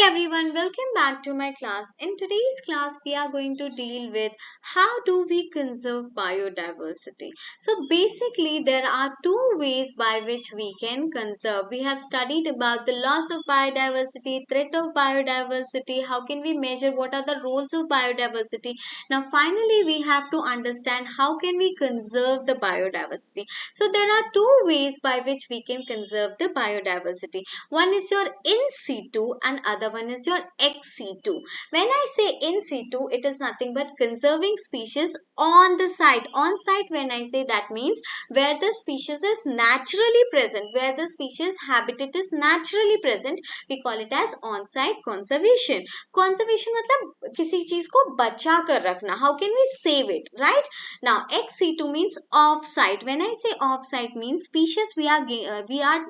Everyone, welcome back to my class. In today's class, we are going to deal with how do we conserve biodiversity. So basically, there are two ways by which we can conserve. We have studied about the loss of biodiversity, threat of biodiversity, how can we measure, what are the roles of biodiversity. Now finally, we have to understand how can we conserve the biodiversity. So there are two ways by which we can conserve the biodiversity. One is your in situ and other one is your ex situ. When I say in situ, it is nothing but conserving species on the site. On site, when I say, that means where the species is naturally present, where the species habitat is naturally present, we call it as on site conservation. Conservation मतलब किसी चीज को बचा कर रखना. How can we save it, right? Now ex situ means off site. When I say off site means species we are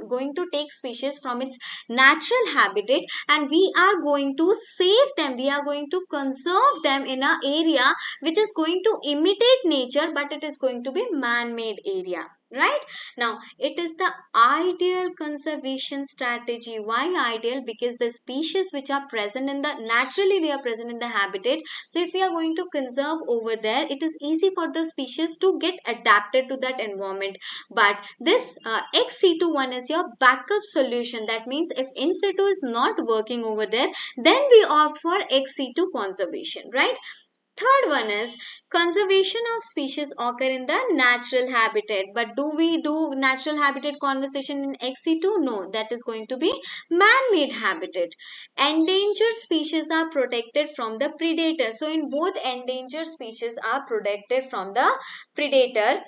going to take species from its natural habitat and we are going to save them, we are going to conserve them in an area which is going to imitate nature, but it is going to be man-made area. Right? Now, it is the ideal conservation strategy. Why ideal? Because the species which are present in the, naturally they are present in the habitat. So, if we are going to conserve over there, it is easy for the species to get adapted to that environment. But this ex situ one is your backup solution. That means if in situ is not working over there, then we opt for ex situ conservation, right? Third one is conservation of species occur in the natural habitat. But do we do natural habitat conservation in ex situ? No, that is going to be man-made habitat. Endangered species are protected from the predator. So in both, endangered species are protected from the predator.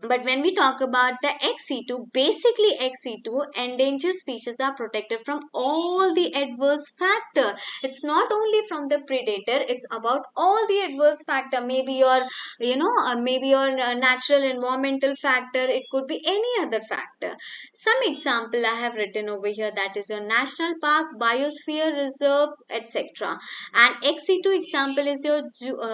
But when we talk about the ex situ, basically ex situ, endangered species are protected from all the adverse factor. It's not only from the predator, it's about all the adverse factor. Maybe your, maybe your natural environmental factor. It could be any other factor. Some example I have written over here, that is your national park, biosphere reserve, etc. And ex situ example is your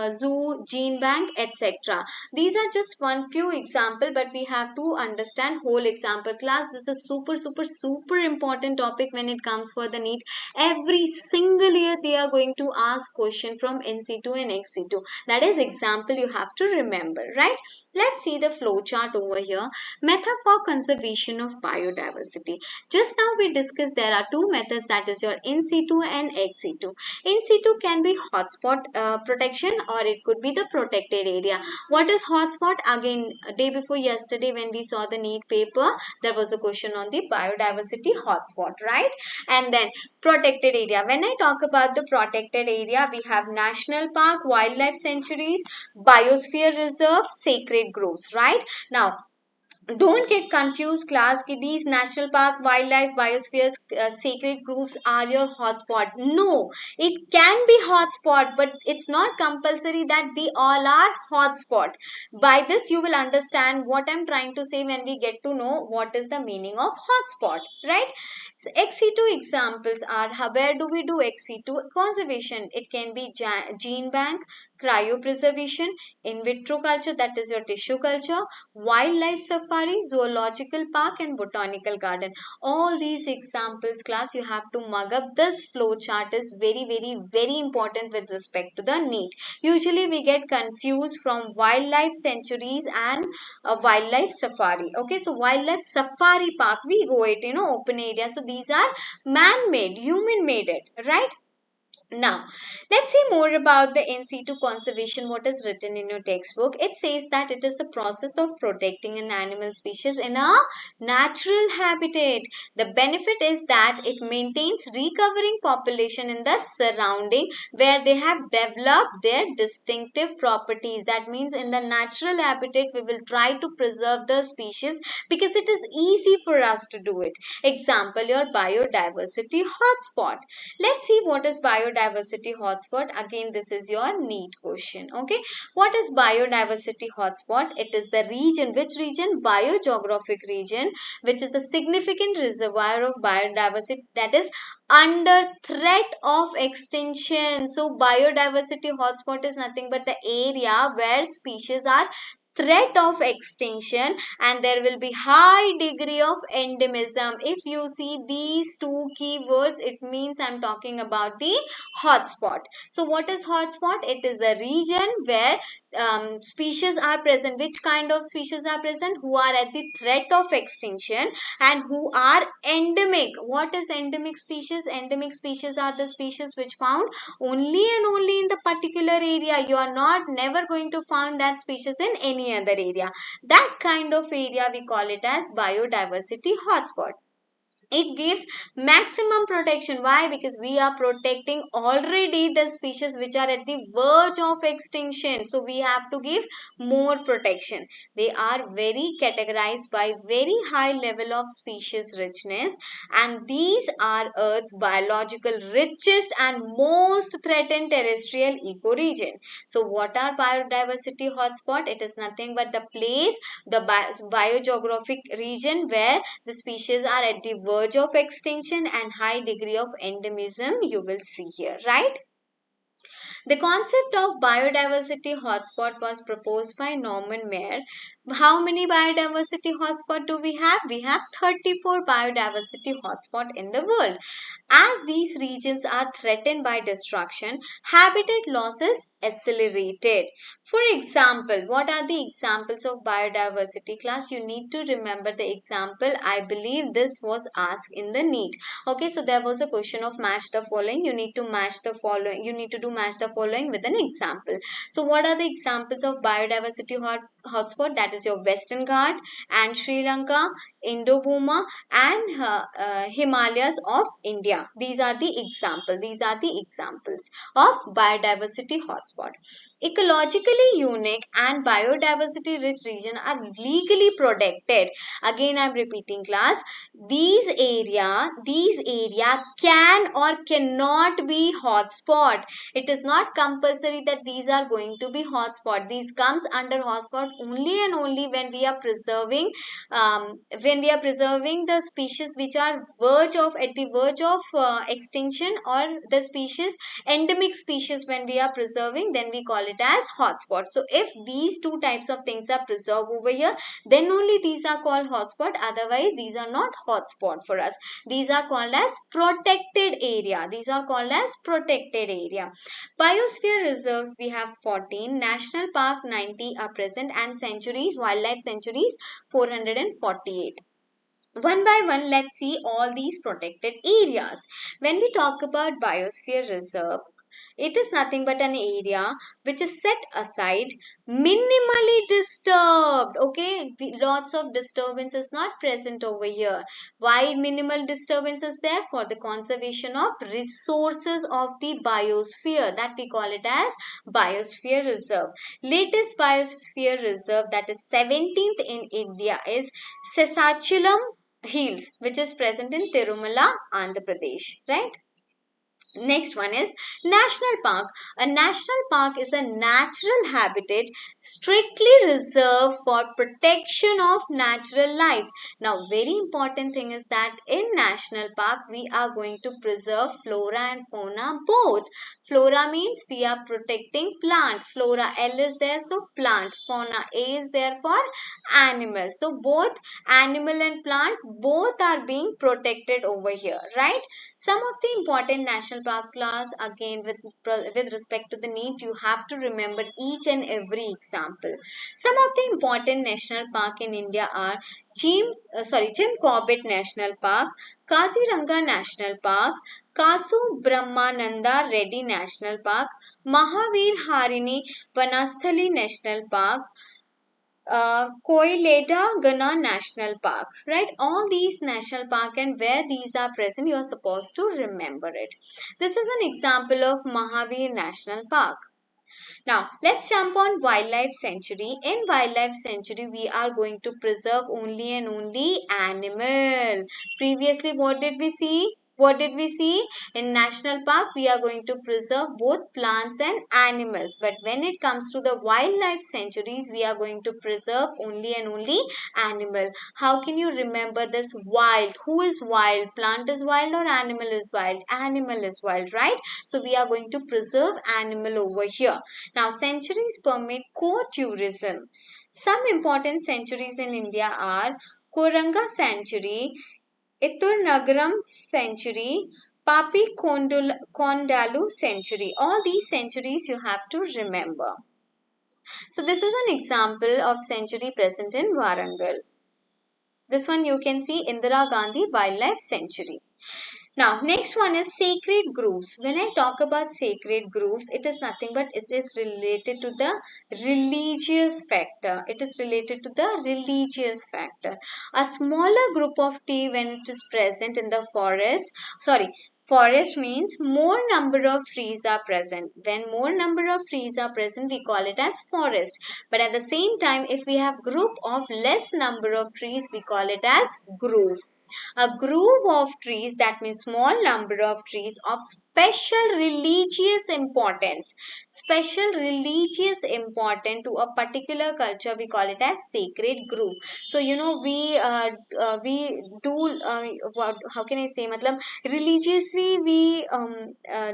zoo, gene bank, etc. These are just one few example, but we have to understand whole example. Class, this is super important topic when it comes for the NEET. Every single year they are going to ask question from in situ and ex situ. That is example you have to remember, right? Let's see the flow chart over here. Method for conservation of biodiversity. Just now we discussed there are two methods, that is your in situ and ex situ. In situ can be hotspot protection or it could be the protected area. What is hotspot? Again, day before yesterday when we saw the NEET paper, there was a question on the biodiversity hotspot, right? And then protected area. When I talk about the protected area, we have national park, wildlife sanctuaries, biosphere reserve, sacred groves, right? Now, don't get confused, class, ki these national park, wildlife, biospheres, sacred groves are your hotspot. No, it can be hotspot, but it's not compulsory that they all are hotspot. By this you will understand what I'm trying to say when we get to know what is the meaning of hotspot, right? So ex situ examples are, where do we do ex situ conservation? It can be gene bank, cryopreservation, in vitro culture, that is your tissue culture, wildlife safari, zoological park and botanical garden. All these examples, class, you have to mug up. This flow chart is very important with respect to the NEET. Usually we get confused from wildlife sanctuaries and wildlife safari. Okay, so wildlife safari park, we go it, open area. So these are man-made, human-made it, right? Now, let's see more about the in situ conservation, what is written in your textbook. It says that it is a process of protecting an animal species in a natural habitat. The benefit is that it maintains recovering population in the surrounding where they have developed their distinctive properties. That means in the natural habitat, we will try to preserve the species because it is easy for us to do it. Example, your biodiversity hotspot. Let's see what is biodiversity hotspot. Again, this is your NEET question. Okay, what is biodiversity hotspot? It is the region, which region? Biogeographic region, which is a significant reservoir of biodiversity that is under threat of extinction. So biodiversity hotspot is nothing but the area where species are threat of extinction, and there will be high degree of endemism. If you see these two keywords, it means I'm talking about the hotspot. So what is hotspot? It is a region where species are present. Which kind of species are present? Who are at the threat of extinction and who are endemic. What is endemic species? Endemic species are the species which found only and only in the particular area. You are not never going to find that species in any other area. That kind of area we call it as biodiversity hotspot. It gives maximum protection. Why? Because we are protecting already the species which are at the verge of extinction, so we have to give more protection. They are very categorized by very high level of species richness, and these are earth's biological richest and most threatened terrestrial ecoregion. So what are biodiversity hotspot? It is nothing but the place, the biogeographic region where the species are at the verge of extinction and high degree of endemism you will see here, right? The concept of biodiversity hotspot was proposed by Norman Mayer. How many biodiversity hotspot do we have? We have 34 biodiversity hotspot in the world. As these regions are threatened by destruction, habitat loss is accelerated. For example, what are the examples of biodiversity class? You need to remember the example. I believe this was asked in the NEET. Okay, so there was a question of match the following. You need to match the following. You need to do match the following with an example. So what are the examples of biodiversity hotspot? That is your Western Ghat and Sri Lanka, Indo-Burma and Himalayas of India. These are the examples. These are the examples of biodiversity hotspot. Ecologically unique and biodiversity rich region are legally protected. Again, I am repeating class. These area can or cannot be hotspot. It is not compulsory that these are going to be hotspot. These comes under hotspot only and only when we are preserving the species which are at the verge of extinction, or the species endemic species when we are preserving, then we call it as hotspot. So if these two types of things are preserved over here, then only these are called hotspot. Otherwise these are not hotspot for us. These are called as protected area. These are called as protected area. Biosphere reserves we have 14, national park 90 are present, and sanctuaries, wildlife sanctuaries 448. One by one, let's see all these protected areas. When we talk about biosphere reserve, it is nothing but an area which is set aside, minimally disturbed. Okay, lots of disturbance is not present over here. Why minimal disturbance is there? For the conservation of resources of the biosphere, that we call it as biosphere reserve. Latest biosphere reserve, that is 17th in India, is Sesachilam Hills, which is present in Tirumala, Andhra Pradesh, right? Next one is national park. A national park is a natural habitat strictly reserved for protection of natural life. Now, very important thing is that in national park we are going to preserve flora and fauna both. Flora means we are protecting plant. Flora L is there, so plant. Fauna A is there for animal. So both animal and plant both are being protected over here, right? Some of the important national park class, again with respect to the need, you have to remember each and every example. Some of the important national park in India are Jim Corbett National Park, Kaziranga National Park, Kasu Brahmananda Reddy National Park, Mahavir Harini Vanasthali National Park, Koileda Gana National Park, right? All these national park, and where these are present, you are supposed to remember it. This is an example of Mahavir National Park. Now, let's jump on wildlife sanctuary. In wildlife sanctuary, we are going to preserve only and only animal. Previously, what did we see? What did we see? In national park, we are going to preserve both plants and animals. But when it comes to the wildlife sanctuaries, we are going to preserve only and only animal. How can you remember this? Wild. Who is wild? Plant is wild or animal is wild? Animal is wild, right? So we are going to preserve animal over here. Now, sanctuaries permit co-tourism. Some important sanctuaries in India are Koranga Sanctuary, Iturnagaram Sanctuary, Kondalu Sanctuary. All these sanctuaries you have to remember. So this is an example of sanctuary present in Warangal. This one you can see Indira Gandhi Wildlife Sanctuary. Now, next one is sacred groves. When I talk about sacred groves, it is nothing but it is related to the religious factor. It is related to the religious factor. A smaller group of tea when it is present in the forest, forest means more number of trees are present. When more number of trees are present, we call it as forest. But at the same time, if we have group of less number of trees, we call it as grove. A grove of trees, that means small number of trees of special religious importance. Special religious importance to a particular culture, we call it as sacred grove. So you know we do how can I say? Matlab, religiously we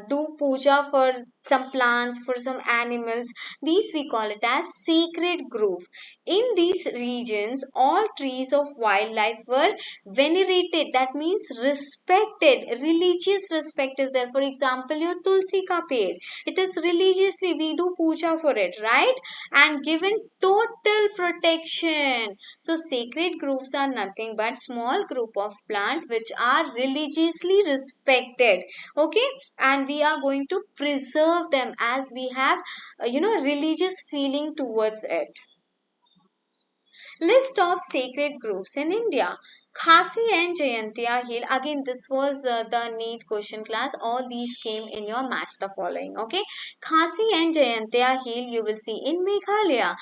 do puja for some plants, for some animals. These we call it as sacred grove. In these regions, all trees of wildlife were venerated, that means respected. Religious respect is there. For example, your tulsi ka ped, it is religiously we do puja for it, right? And given total protection. So sacred groves are nothing but small group of plant which are religiously respected, okay, and we are going to preserve them as we have religious feeling towards it. List of sacred groves in India. Khasi and Jayantiya Hill. Again, this was the NEET question class. All these came in your match the following. Okay. Khasi and Jayantiya Hill you will see in Meghalaya.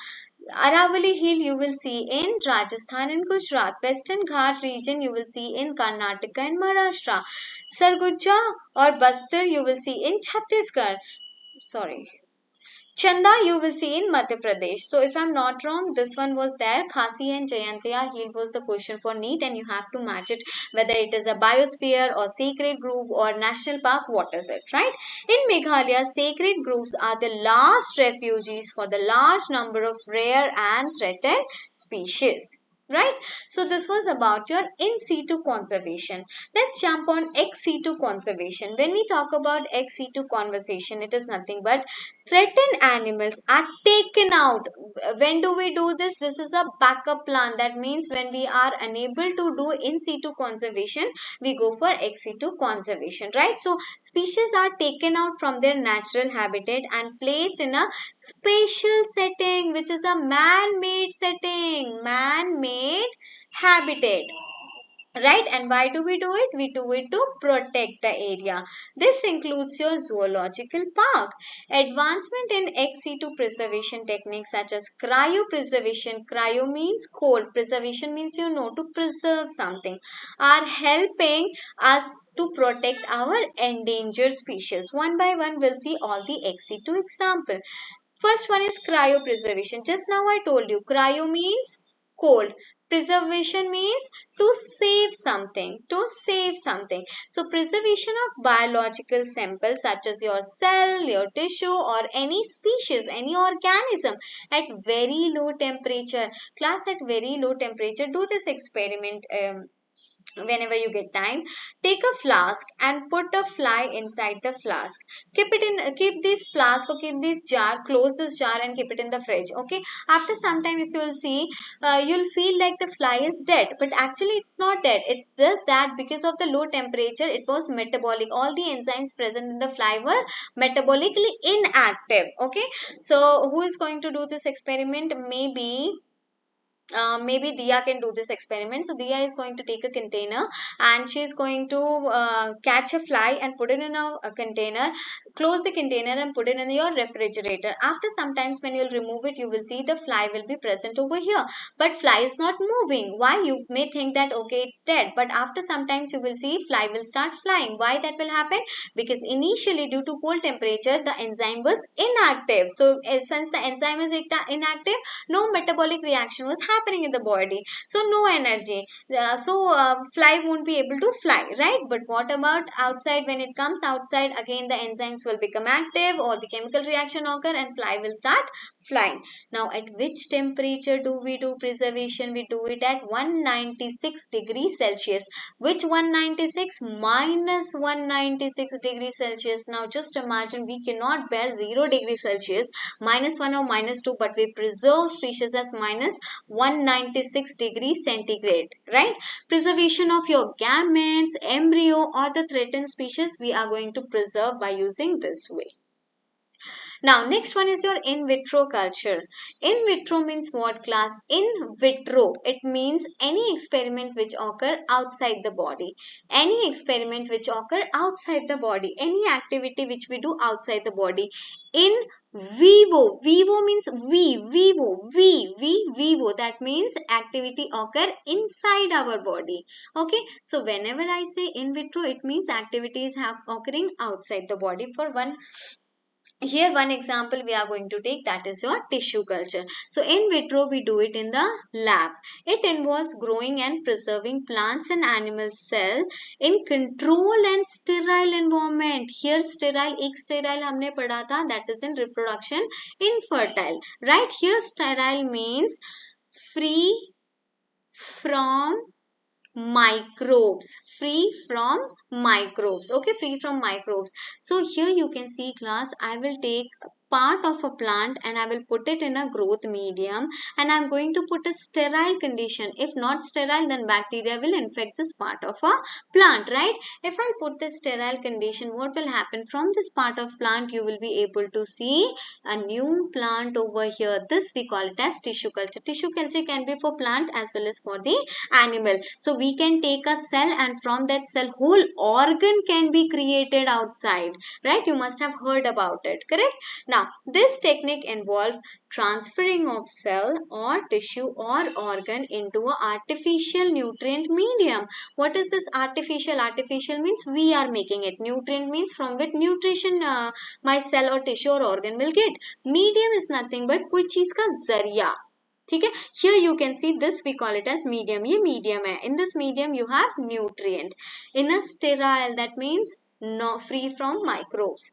Aravali Hill you will see in Rajasthan and Gujarat. Western Ghat region you will see in Karnataka and Maharashtra. Sarguja or Bastar you will see in Chhattisgarh. Sorry. Chanda you will see in Madhya Pradesh. So if I'm not wrong, this one was there. Khasi and Jayantiya Hill was the question for NEET, and you have to match it whether it is a biosphere or sacred grove or national park. What is it, right? In Meghalaya, sacred groves are the last refuges for the large number of rare and threatened species. Right? So this was about your in-situ conservation. Let's jump on ex-situ conservation. When we talk about ex-situ conservation, it is nothing but threatened animals are taken out. When do we do this? This is a backup plan. That means when we are unable to do in situ conservation, we go for ex situ conservation, right? So species are taken out from their natural habitat and placed in a spatial setting, which is a man-made setting, man-made habitat. Right? And why do we do it? We do it to protect the area. This includes your zoological park. Advancement in ex-situ preservation techniques such as cryopreservation, cryo means cold, preservation means to preserve something, are helping us to protect our endangered species. One by one we'll see all the ex-situ example. First one is cryopreservation. Just now I told you cryo means cold. Preservation means to save something, to save something. So preservation of biological samples such as your cell, your tissue or any species, any organism at very low temperature. Class, at very low temperature, do this experiment whenever you get time. Take a flask and put a fly inside the flask. Keep this flask or keep this jar, close this jar and keep it in the fridge. Okay, after some time if you will see, you'll feel like the fly is dead, but actually it's not dead. It's just that because of the low temperature it was metabolic, all the enzymes present in the fly were metabolically inactive. Okay, so who is going to do this experiment? Maybe Diya can do this experiment. So Diya is going to take a container and she is going to catch a fly and put it in a container, close the container and put it in your refrigerator. After some times when you'll remove it, you will see the fly will be present over here, but fly is not moving. Why? You may think that okay, it's dead, but after some times you will see fly will start flying. Why that will happen? Because initially due to cold temperature the enzyme was inactive. So since the enzyme is inactive, no metabolic reaction was happening in the body, so no energy. Fly won't be able to fly, right? But what about outside? When it comes outside, again the enzymes will become active or the chemical reaction occur and fly will start flying. Now at which temperature do we do preservation? We do it at 196 degrees Celsius. Which 196? Minus 196 degrees Celsius. Now just imagine, we cannot bear 0 degrees Celsius, -1 or -2, but we preserve species as minus 196 degrees centigrade, right? Preservation of your gametes, embryo or the threatened species we are going to preserve by using this way. Now, next one is your in vitro culture. In vitro means what, class? In vitro, it means any experiment which occur outside the body. Any experiment which occur outside the body. Any activity which we do outside the body. In vivo. Vivo means vivo. That means activity occur inside our body. Okay. So, whenever I say in vitro, it means activities have occurring outside the body. For one, here one example we are going to take, that is your tissue culture. So in vitro we do it in the lab. It involves growing and preserving plants and animal cell in controlled and sterile environment. Here sterile, ek sterile हमने पढ़ा था, that is in reproduction, infertile, right? Here sterile means free from microbes, okay, free from microbes. So here you can see, class, I will take part of a plant and I will put it in a growth medium, and I'm going to put a sterile condition. If not sterile, then bacteria will infect this part of a plant, right? If I put this sterile condition, what will happen? From this part of plant you will be able to see a new plant over here. This we call it as tissue culture. Tissue culture can be for plant as well as for the animal. So we can take a cell, and from that cell whole organ can be created outside, right? You must have heard about it, correct? Now this technique involves transferring of cell or tissue or organ into an artificial nutrient medium. What is this artificial? Artificial means we are making it. Nutrient means from which nutrition my cell or tissue or organ will get. Medium is nothing but कोई चीज का जरिया, ठीक है? Here you can see this, we call it as medium. ये medium है. In this medium you have nutrient. In a sterile, that means no, free from microbes.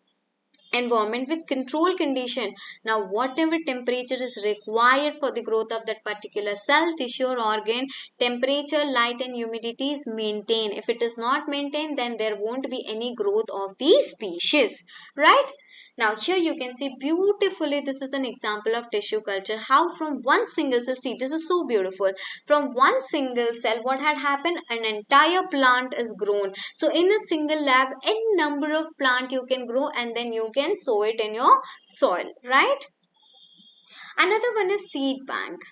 Environment with control condition. Now whatever temperature is required for the growth of that particular cell, tissue or organ, temperature, light and humidity is maintained. If it is not maintained, then there won't be any growth of the species, right? Now here you can see beautifully, this is an example of tissue culture. How from one single cell, see this is so beautiful. From one single cell, what had happened? An entire plant is grown. So in a single lab, n number of plant you can grow, and then you can sow it in your soil, right? Another one is seed bank.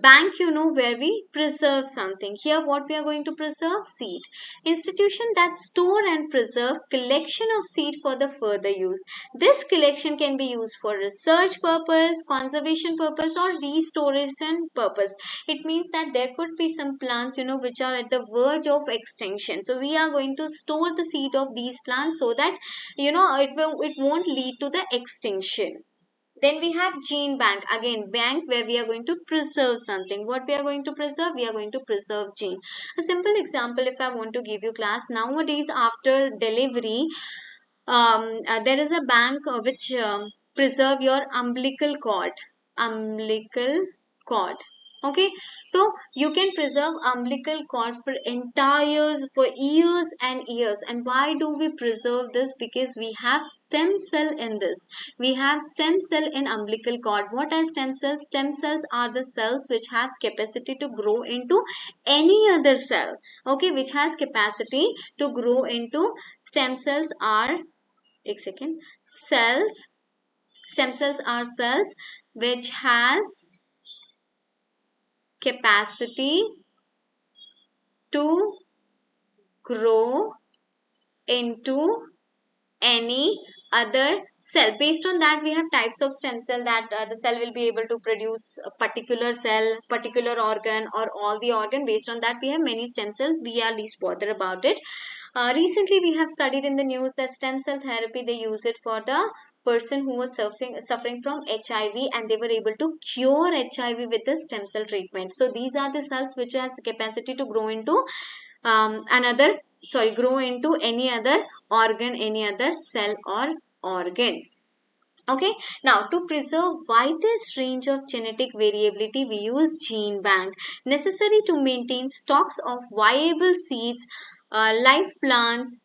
Bank, you know, where we preserve something. Here what we are going to preserve? Seed. Institution that store and preserve collection of seed for the further use. This collection can be used for research purpose, conservation purpose or restoration purpose. It means that there could be some plants, you know, which are at the verge of extinction. So we are going to store the seed of these plants so that, you know, it won't lead to the extinction. Then we have gene bank. Again, bank where we are going to preserve something. What we are going to preserve? We are going to preserve gene. A simple example, if I want to give you, class, nowadays after delivery, there is a bank which preserve your umbilical cord. Umbilical cord. Okay, so you can preserve umbilical cord for years and years. And why do we preserve this? Because we have stem cell in this. We have stem cell in umbilical cord. What are stem cells? Stem cells are the cells which have capacity to grow into any other cell. Okay, which has capacity to grow into. Stem cells are, cells. Stem cells are cells which has capacity to grow into any other cell. Based on that, we have types of stem cell that the cell will be able to produce a particular cell, particular organ or all the organ. Based on that, we have many stem cells. We are least bothered about it. Recently, we have studied in the news that stem cell therapy, they use it for the person who was suffering from HIV, and they were able to cure HIV with the stem cell treatment. So these are the cells which has the capacity to grow into grow into any other organ, any other cell or organ. Okay, now to preserve widest range of genetic variability, we use gene bank necessary to maintain stocks of viable seeds, live plants,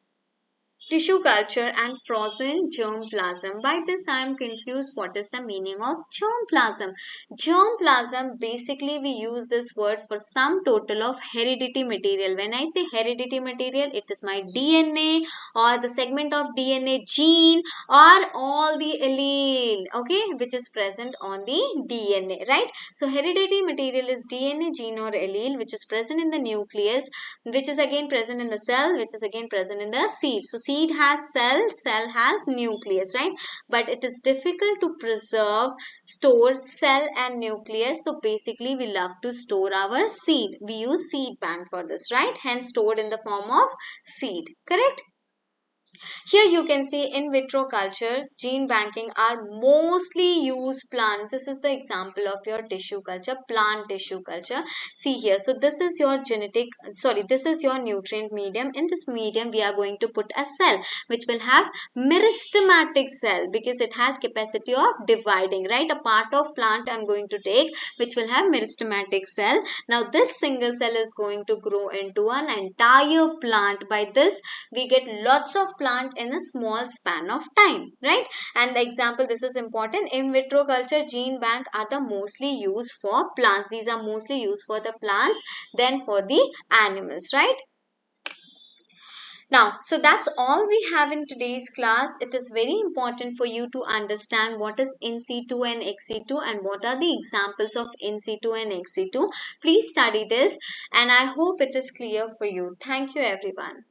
tissue culture and frozen germplasm. By this I am confused. What is the meaning of germplasm? Germplasm, basically we use this word for sum total of heredity material. When I say heredity material, it is my DNA or the segment of DNA gene or all the allele, okay, which is present on the DNA, right? So heredity material is DNA, gene or allele which is present in the nucleus, which is again present in the cell, which is again present in the seed. So seed has cell, cell has nucleus, right? But it is difficult to preserve, store cell and nucleus. So basically we love to store our seed. We use seed bank for this, right? Hence stored in the form of seed, correct? Here you can see in vitro culture, gene banking are mostly used plant. This is the example of your tissue culture, plant tissue culture. See here, so this is your this is your nutrient medium. In this medium, we are going to put a cell which will have meristematic cell because it has capacity of dividing, right? A part of plant I'm going to take which will have meristematic cell. Now this single cell is going to grow into an entire plant. By this we get lots of plant in a small span of time, right? And the example, this is important, in vitro culture gene bank are the mostly used for plants. These are mostly used for the plants than for the animals, right? Now, so that's all we have in today's class. It is very important for you to understand what is in situ and ex situ and what are the examples of in situ and ex situ. Please study this and I hope it is clear for you. Thank you everyone.